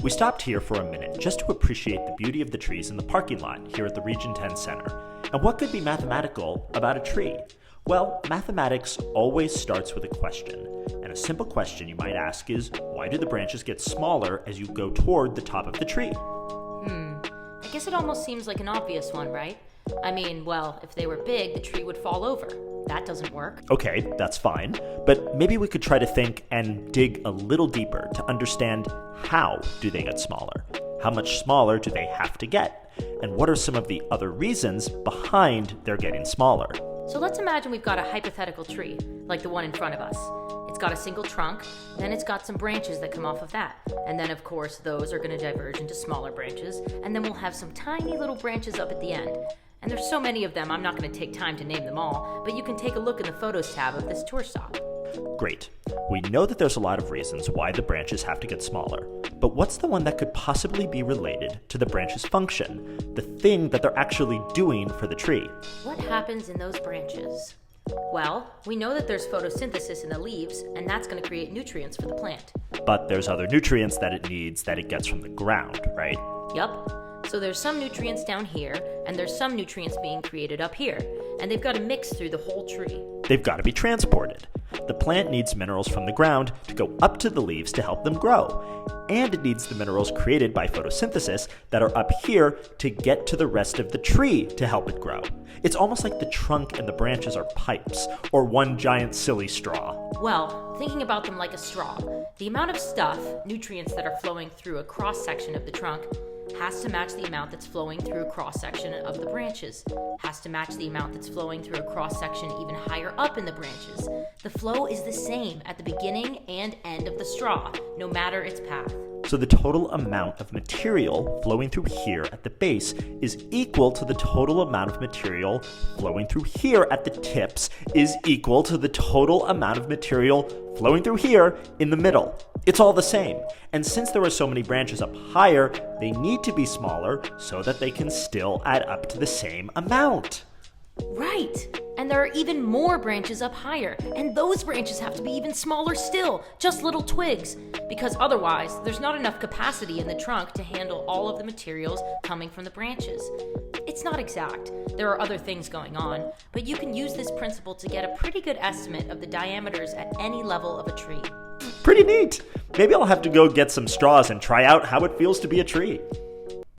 We stopped here for a minute just to appreciate the beauty of the trees in the parking lot here at the Region 10 Center. And what could be mathematical about a tree? Well, mathematics always starts with a question. And a simple question you might ask is, why do the branches get smaller as you go toward the top of the tree? I guess it almost seems like an obvious one, right? I mean, well, if they were big, the tree would fall over. That doesn't work. Okay, that's fine. But maybe we could try to think and dig a little deeper to understand how do they get smaller? How much smaller do they have to get? And what are some of the other reasons behind their getting smaller? So let's imagine we've got a hypothetical tree, like the one in front of us. It's got a single trunk, then it's got some branches that come off of that. And then, of course, those are going to diverge into smaller branches, and then we'll have some tiny little branches up at the end. And there's so many of them, I'm not going to take time to name them all, but you can take a look in the Photos tab of this tour stop. Great. We know that there's a lot of reasons why the branches have to get smaller, but what's the one that could possibly be related to the branch's function, the thing that they're actually doing for the tree? What happens in those branches? Well, we know that there's photosynthesis in the leaves, and that's going to create nutrients for the plant. But there's other nutrients that it needs that it gets from the ground, right? Yup. So there's some nutrients down here, and there's some nutrients being created up here, and they've got to mix through the whole tree. They've got to be transported. The plant needs minerals from the ground to go up to the leaves to help them grow. And it needs the minerals created by photosynthesis that are up here to get to the rest of the tree to help it grow. It's almost like the trunk and the branches are pipes, or one giant silly straw. Well, thinking about them like a straw, the amount of stuff, nutrients that are flowing through a cross-section of the trunk, has to match the amount that's flowing through a cross-section of the branches, has to match the amount that's flowing through a cross-section even higher up in the branches. The flow is the same at the beginning and end of the straw, no matter its path. So the total amount of material flowing through here at the base is equal to the total amount of material flowing through here at the tips is equal to the total amount of material flowing through here in the middle. It's all the same. And since there are so many branches up higher, they need to be smaller so that they can still add up to the same amount. Right! And there are even more branches up higher, and those branches have to be even smaller still, just little twigs, because otherwise there's not enough capacity in the trunk to handle all of the materials coming from the branches. It's not exact, there are other things going on, but you can use this principle to get a pretty good estimate of the diameters at any level of a tree. Pretty neat! Maybe I'll have to go get some straws and try out how it feels to be a tree.